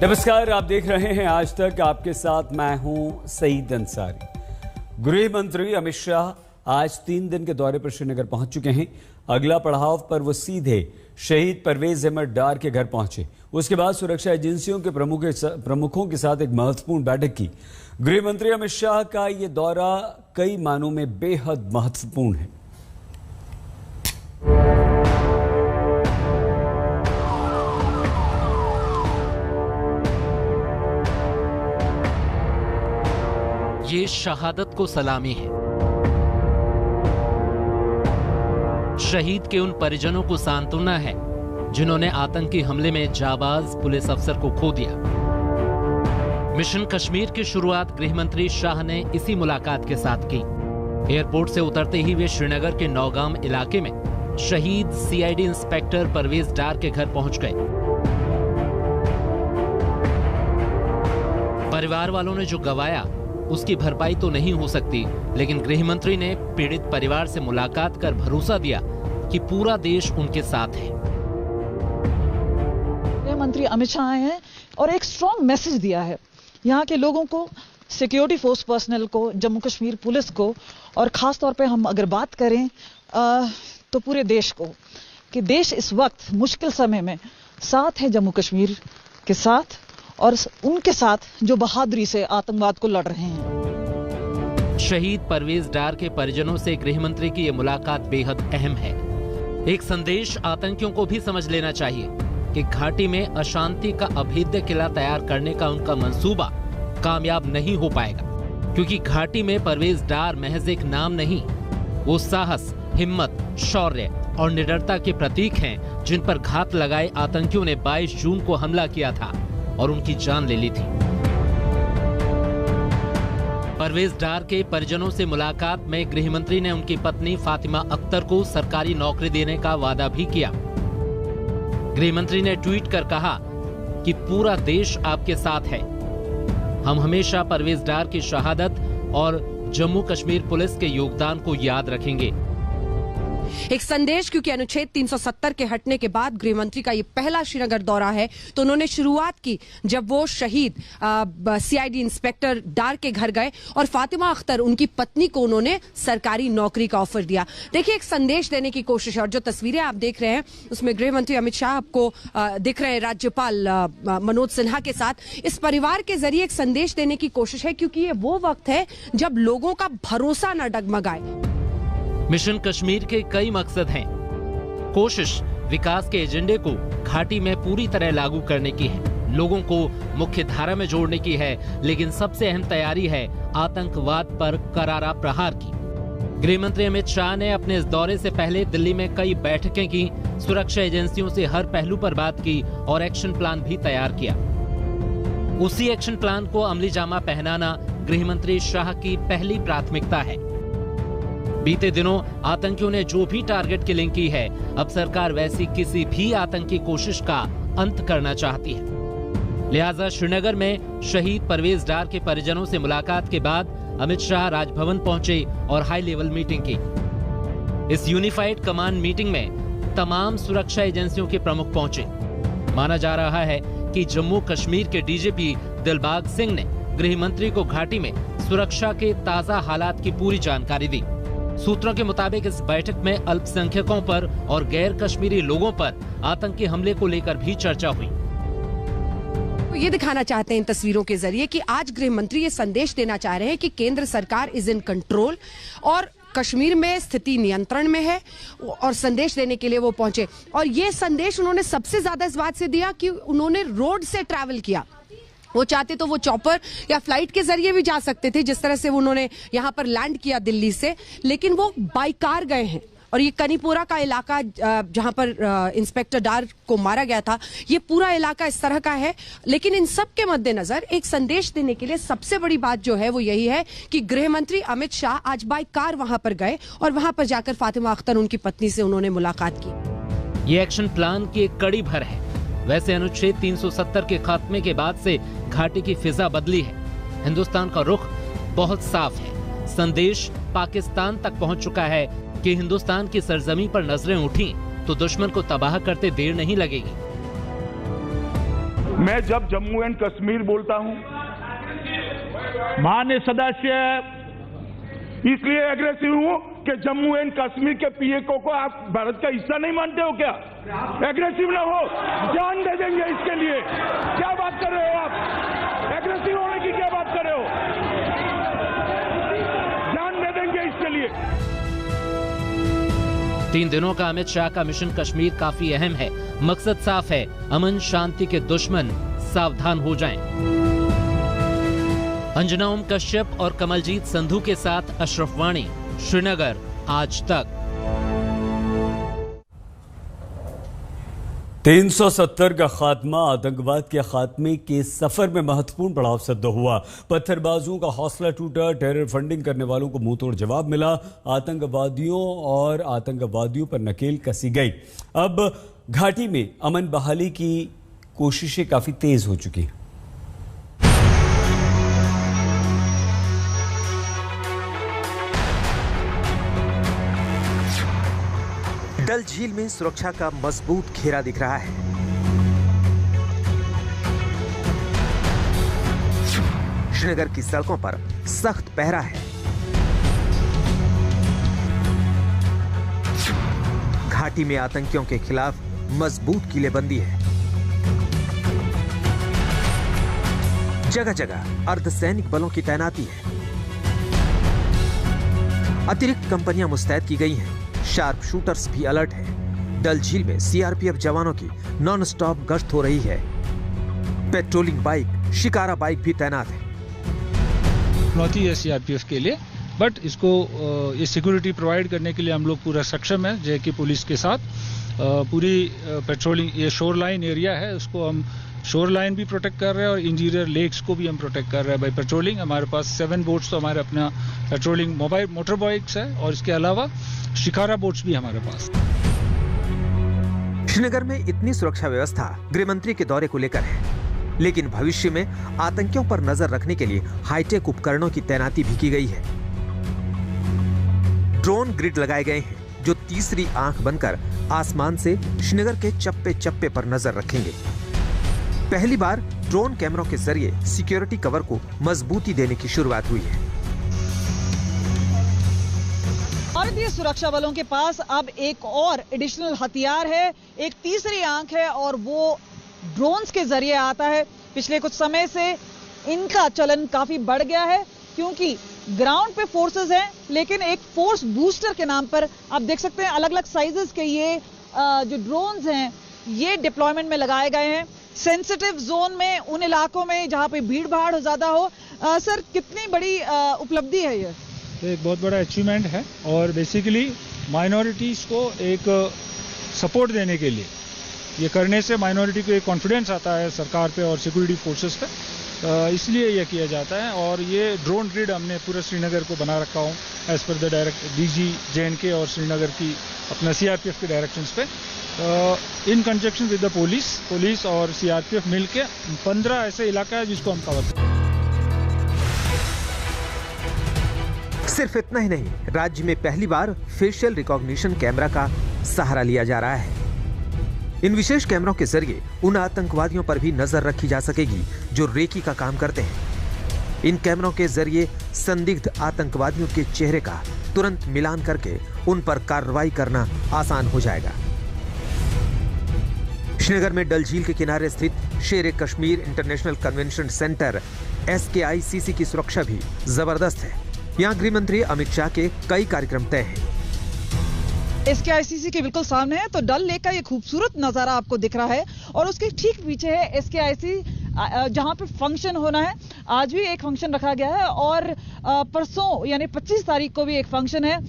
नमस्कार, आप देख रहे हैं आज तक। आपके साथ मैं हूं सईद अंसारी। गृह मंत्री अमित शाह आज 3 दिन के दौरे पर श्रीनगर पहुंच चुके हैं। अगला पड़ाव पर वो सीधे शहीद परवेज अहमद डार के घर पहुंचे। उसके बाद सुरक्षा एजेंसियों के प्रमुखों के साथ एक महत्वपूर्ण बैठक की। गृह मंत्री अमित शाह का ये दौरा कई मानों में बेहद महत्वपूर्ण है। ये शहादत को सलामी है। शहीद के उन परिजनों को सांत्वना है जिन्होंने आतंकी हमले में जाबाज पुलिस अफसर को खो दिया। मिशन कश्मीर की शुरुआत गृह मंत्री शाह ने इसी मुलाकात के साथ की। एयरपोर्ट से उतरते ही वे श्रीनगर के नौगाम इलाके में शहीद सीआईडी इंस्पेक्टर परवेज डार के घर पहुंच गए। परिवार वालों ने जो गवाया उसकी भरपाई तो नहीं हो सकती, लेकिन गृह मंत्री ने पीड़ित परिवार से मुलाकात कर भरोसा दिया कि पूरा देश उनके साथ है। गृह मंत्री अमित शाह आए हैं और एक स्ट्रॉन्ग मैसेज दिया है यहाँ के लोगों को, सिक्योरिटी फोर्स पर्सनल को, जम्मू कश्मीर पुलिस को, और खास तौर पे हम अगर बात करें तो पूरे देश को, कि देश इस वक्त मुश्किल समय में साथ है जम्मू कश्मीर के साथ, और उनके साथ जो बहादुरी से आतंकवाद को लड़ रहे हैं। शहीद परवेज डार के परिजनों से गृह मंत्री की यह मुलाकात बेहद अहम है। एक संदेश आतंकियों को भी समझ लेना चाहिए कि घाटी में अशांति का अभेद्य किला तैयार करने का उनका मंसूबा कामयाब नहीं हो पाएगा, क्योंकि घाटी में परवेज डार महज एक नाम नहीं, वो साहस, हिम्मत, शौर्य और निडरता के प्रतीक हैं जिन पर घात लगाए आतंकियों ने 22 जून को हमला किया था और उनकी जान ले ली थी। परवेज डार के परिजनों से मुलाकात में गृह मंत्री ने उनकी पत्नी फातिमा अख्तर को सरकारी नौकरी देने का वादा भी किया। गृह मंत्री ने ट्वीट कर कहा कि पूरा देश आपके साथ है। हम हमेशा परवेज डार की शहादत और जम्मू कश्मीर पुलिस के योगदान को याद रखेंगे। एक संदेश, क्योंकि अनुच्छेद 370 के हटने के बाद गृह मंत्री का ये पहला श्रीनगर दौरा है, तो उन्होंने शुरुआत की जब वो शहीद सीआईडी इंस्पेक्टर डार के घर गए और फातिमा अख्तर उनकी पत्नी को उन्होंने सरकारी नौकरी का ऑफर दिया। देखिए, एक संदेश देने की कोशिश है। और जो तस्वीरें आप देख रहे हैं उसमें गृह मंत्री अमित शाह आपको दिख रहे हैं राज्यपाल मनोज सिन्हा के साथ। इस परिवार के जरिए एक संदेश देने की कोशिश है, क्योंकि ये वो वक्त है जब लोगों का भरोसा न डगमगाए। मिशन कश्मीर के कई मकसद हैं। कोशिश विकास के एजेंडे को घाटी में पूरी तरह लागू करने की है, लोगों को मुख्य धारा में जोड़ने की है, लेकिन सबसे अहम तैयारी है आतंकवाद पर करारा प्रहार की। गृह मंत्री अमित शाह ने अपने इस दौरे से पहले दिल्ली में कई बैठकें की, सुरक्षा एजेंसियों से हर पहलू पर बात की और एक्शन प्लान भी तैयार किया। उसी एक्शन प्लान को अमली जामा पहनाना गृह मंत्री शाह की पहली प्राथमिकता है। बीते दिनों आतंकियों ने जो भी टारगेट किलिंग की है, अब सरकार वैसी किसी भी आतंकी कोशिश का अंत करना चाहती है। लिहाजा श्रीनगर में शहीद परवेज डार के परिजनों से मुलाकात के बाद अमित शाह राजभवन पहुंचे और हाई लेवल मीटिंग की। इस यूनिफाइड कमांड मीटिंग में तमाम सुरक्षा एजेंसियों के प्रमुख पहुंचे। माना जा रहा है कि जम्मू कश्मीर के डीजीपी दिलबाग सिंह ने गृह मंत्री को घाटी में सुरक्षा के ताजा हालात की पूरी जानकारी दी। सूत्रों के मुताबिक इस बैठक में अल्पसंख्यकों पर और गैर कश्मीरी लोगों पर आतंकी हमले को लेकर भी चर्चा हुई। ये दिखाना चाहते हैं इन तस्वीरों के जरिए कि आज गृह मंत्री ये संदेश देना चाह रहे हैं कि केंद्र सरकार इज इन कंट्रोल और कश्मीर में स्थिति नियंत्रण में है, और संदेश देने के लिए वो पहुंचे। और ये संदेश उन्होंने सबसे ज्यादा इस बात से दिया कि उन्होंने रोड से ट्रैवल किया। वो चाहते तो वो चॉपर या फ्लाइट के जरिए भी जा सकते थे, जिस तरह से उन्होंने यहाँ पर लैंड किया दिल्ली से, लेकिन वो बाई कार गए हैं। और ये कनीपुरा का इलाका जहां पर इंस्पेक्टर डार को मारा गया था, ये पूरा इलाका इस तरह का है। लेकिन इन सब के मद्देनजर एक संदेश देने के लिए सबसे बड़ी बात जो है वो यही है कि गृह मंत्री अमित शाह आज बाई कार वहां पर गए और वहां पर जाकर फातिमा अख्तर उनकी पत्नी से उन्होंने मुलाकात की। ये एक्शन प्लान की एक कड़ी भर है। वैसे अनुच्छेद 370 के खात्मे के बाद से घाटी की फिजा बदली है। हिंदुस्तान का रुख बहुत साफ है। संदेश पाकिस्तान तक पहुंच चुका है कि हिंदुस्तान की सरजमी पर नजरें उठी तो दुश्मन को तबाह करते देर नहीं लगेगी। मैं जब जम्मू एंड कश्मीर बोलता हूं, माननीय सदस्य, इसलिए एग्रेसिव हूं कि जम्मू एंड कश्मीर के पीएको को आप भारत का हिस्सा नहीं मानते हो क्या? एग्रेसिव ना हो, जान दे देंगे इसके लिए। क्या बात कर रहे हो आप? एग्रेसिव होने की क्या बात कर रहे हो? जान दे देंगे इसके लिए। 3 दिनों का अमित शाह का मिशन कश्मीर काफी अहम है। मकसद साफ है, अमन शांति के दुश्मन सावधान हो जाएं। अंजना ओम कश्यप और कमलजीत संधू के साथ अशरफ वाणी, श्रीनगर, आज तक। 370 का खात्मा आतंकवाद के खात्मे के सफर में महत्वपूर्ण पड़ाव सिद्ध हुआ। पत्थरबाजों का हौसला टूटा, टेरर फंडिंग करने वालों को मुंहतोड़ जवाब मिला, आतंकवादियों पर नकेल कसी गई। अब घाटी में अमन बहाली की कोशिशें काफी तेज हो चुकी हैं। डल झील में सुरक्षा का मजबूत घेरा दिख रहा है। श्रीनगर की सड़कों पर सख्त पहरा है। घाटी में आतंकियों के खिलाफ मजबूत किलेबंदी है। जगह जगह अर्धसैनिक बलों की तैनाती है। अतिरिक्त कंपनियां मुस्तैद की गई हैं। शार्प शूटर्स भी अलर्ट हैं। डल झील में सीआरपीएफ जवानों की नॉन स्टॉप गश्त हो रही है। पेट्रोलिंग बाइक, शिकारा बाइक भी तैनात है। चुनौती है सीआरपीएफ के लिए, बट इसको ये सिक्योरिटी प्रोवाइड करने के लिए हम लोग पूरा सक्षम है। जेके पुलिस के साथ पूरी पेट्रोलिंग, ये शोर लाइन एरिया है, उसको हम शोर लाइन भी प्रोटेक्ट कर रहे हैं और इंटीरियर लेक्स को भी हम प्रोटेक्ट कर रहे हैं बाई पेट्रोलिंग। हमारे पास 7 बोट्स तो हमारे अपना पेट्रोलिंग मोबाइल मोटर बाइक्स है और इसके अलावा शिकारा बोट्स भी हमारे पास। श्रीनगर में इतनी सुरक्षा व्यवस्था गृह मंत्री के दौरे को लेकर है, लेकिन भविष्य में आतंकियों पर नजर रखने के लिए हाईटेक उपकरणों की तैनाती भी की गई है। ड्रोन ग्रिड लगाए गए हैं जो तीसरी आंख बनकर आसमान से श्रीनगर के चप्पे चप्पे पर नजर रखेंगे। पहली बार ड्रोन कैमरों के जरिए सिक्योरिटी कवर को मजबूती देने की शुरुआत हुई है। भारतीय सुरक्षा बलों के पास अब एक और एडिशनल हथियार है, एक तीसरी आंख है और वो ड्रोन्स के जरिए आता है। पिछले कुछ समय से इनका चलन काफी बढ़ गया है क्योंकि ग्राउंड पे फोर्सेस हैं, लेकिन एक फोर्स बूस्टर के नाम पर आप देख सकते हैं अलग अलग साइजेस के ये जो ड्रोन्स हैं ये डिप्लॉयमेंट में लगाए गए हैं सेंसिटिव जोन में, उन इलाकों में जहां पे भीड़ भाड़ ज्यादा हो। सर, कितनी बड़ी उपलब्धि है ये? एक बहुत बड़ा अचीवमेंट है और बेसिकली माइनॉरिटीज को एक सपोर्ट देने के लिए ये करने से माइनॉरिटी को एक कॉन्फिडेंस आता है सरकार पे और सिक्योरिटी फोर्सेस पे, इसलिए यह किया जाता है। और ये ड्रोन ग्रिड हमने पूरे श्रीनगर को बना रखा हूँ as per the direct DG JNK और श्रीनगर की अपना सीआरपीएफ के डायरेक्शंस पे, इन कंजक्शन विद द पुलिस और सीआरपीएफ मिलके 15 ऐसे इलाका है जिसको हम कवर करते हैं। सिर्फ इतना ही नहीं, राज्य में पहली बार फेशियल रिकॉग्निशन कैमरा का सहारा लिया जा रहा है। इन विशेष कैमरों के जरिए उन आतंकवादियों पर भी नजर रखी जा सकेगी जो रेकी का काम करते हैं। इन कैमरों के जरिए संदिग्ध आतंकवादियों के चेहरे का तुरंत मिलान करके उन पर कार्रवाई करना आसान हो जाएगा। श्रीनगर में डल झील के किनारे स्थित Sher e Kashmir international convention centre SKICC की सुरक्षा भी जबरदस्त है। यहाँ गृह मंत्री अमित शाह के कई कार्यक्रम तय हैं। SKICC के बिल्कुल सामने है तो डल लेक का ये खूबसूरत नजारा आपको दिख रहा है और उसके ठीक पीछे है SKICC जहां पे फंक्शन होना है। आज भी एक फंक्शन रखा गया है और परसों यानी 25 तारीख को भी एक फंक्शन है।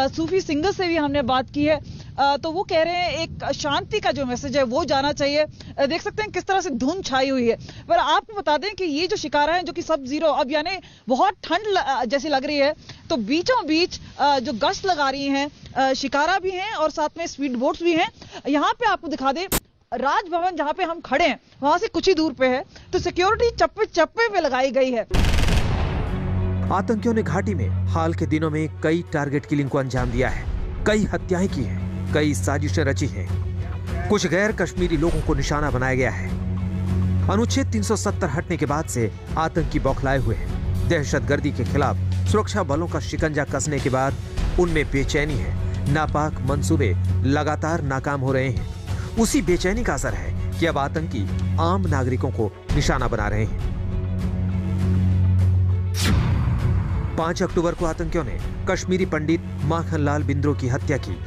सूफी सिंगर से भी हमने बात की है तो वो कह रहे हैं एक शांति का जो मैसेज है वो जाना चाहिए। देख सकते हैं किस तरह से धुंध छाई हुई है। पर आपको बता दें कि ये जो शिकारा है जो कि सब जीरो, अब यानी बहुत ठंड जैसी लग रही है तो बीचों बीच जो गश्त लगा रही हैं शिकारा भी हैं और साथ में स्पीड बोट्स भी हैं। यहाँ पे आपको दिखा दें राजभवन जहाँ पे हम खड़े हैं वहां से कुछ ही दूर पे है तो सिक्योरिटी चप्पे चप्पे पे लगाई गई है। आतंकियों ने घाटी में हाल के दिनों में कई टारगेट किलिंग को अंजाम दिया है, कई हत्याएं की हैं, कई साजिशें रची हैं, कुछ गैर कश्मीरी लोगों को निशाना बनाया गया है। अनुच्छेद 370 हटने के बाद से आतंकी बौखलाए हुए हैं। दहशतगर्दी के खिलाफ सुरक्षा बलों का शिकंजा कसने के बाद उनमें बेचैनी है। नापाक मंसूबे लगातार नाकाम हो रहे हैं। उसी बेचैनी का असर है कि अब आतंकी आम नागरिकों को निशाना बना रहे हैं। 5 अक्टूबर को आतंकियों ने कश्मीरी पंडित माखनलाल बिंद्रो की हत्या की।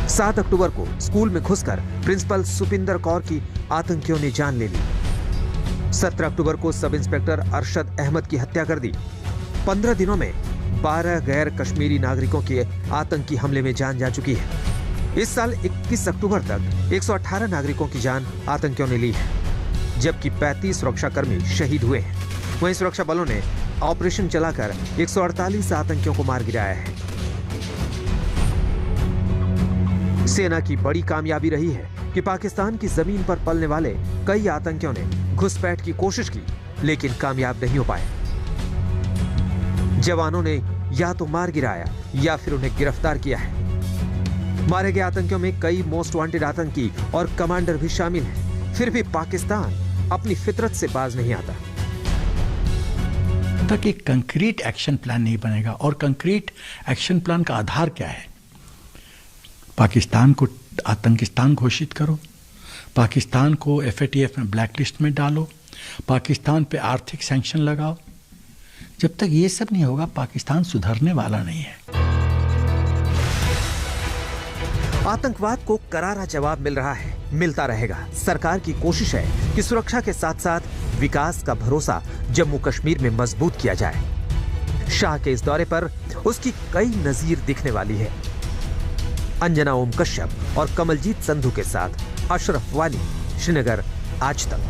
7 अक्टूबर को स्कूल में घुसकर प्रिंसिपल सुपिंदर कौर की आतंकियों ने जान ले ली। 17 अक्टूबर को सब इंस्पेक्टर अरशद अहमद की हत्या कर दी। 15 दिनों में 12 गैर कश्मीरी नागरिकों के आतंकी हमले में जान जा चुकी है। इस साल 21 अक्टूबर तक 118 नागरिकों की जान आतंकियों ने ली है, जबकि 35 सुरक्षाकर्मी शहीद हुए हैं। वहीं सुरक्षा बलों ने ऑपरेशन चलाकर 148 आतंकियों को मार गिराया है। सेना की बड़ी कामयाबी रही है कि पाकिस्तान की जमीन पर पलने वाले कई आतंकियों ने घुसपैठ की कोशिश की, लेकिन कामयाब नहीं हो पाए। जवानों ने या तो मार गिराया या फिर उन्हें गिरफ्तार किया है। मारे गए आतंकियों में कई मोस्ट वांटेड आतंकी और कमांडर भी शामिल हैं। फिर भी पाकिस्तान अपनी फितरत से बाज नहीं आता। तक एक कंक्रीट एक्शन प्लान नहीं बनेगा, और कंक्रीट एक्शन प्लान का आधार क्या है? पाकिस्तान को आतंकिस्तान घोषित करो, पाकिस्तान को FATF में ब्लैकलिस्ट में डालो, पाकिस्तान पे आर्थिक सैंक्शन लगाओ। जब तक ये सब नहीं होगा, पाकिस्तान सुधरने वाला नहीं है। आतंकवाद को करारा जवाब मिल रहा है, मिलता रहेगा। सरकार की कोशिश है कि सुरक्षा के साथ साथ विकास का भरोसा जम्मू कश्मीर में मजबूत किया जाए। शाह के इस दौरे पर उसकी कई नजीर दिखने वाली है। अंजना ओम कश्यप और कमलजीत संधू के साथ अशरफ वाली, श्रीनगर, आज तक।